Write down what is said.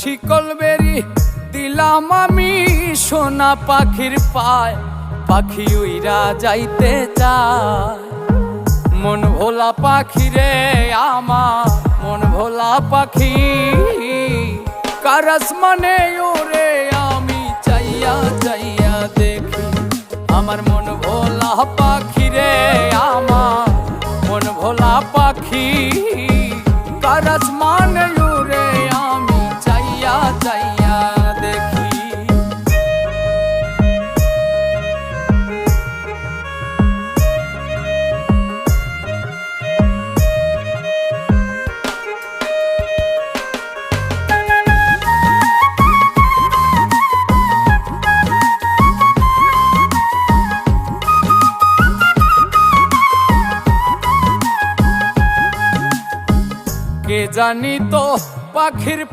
শিকল বেরি দিলাম আমি সোনা পাখির পায়, পাখি উইরা যাইতে চায়। মন ভোলা পাখি রে আমার, মন ভোলা পাখি, কার আসমানে ওরে আমি চাইয়া চাইয়া দেখি। আমার মন ভোলা পাখি রে আমার, মন ভোলা পাখি, কার আসমানে ওরে আমি চাইয়া চাইয়া দেখি। কে জানি তো পাখির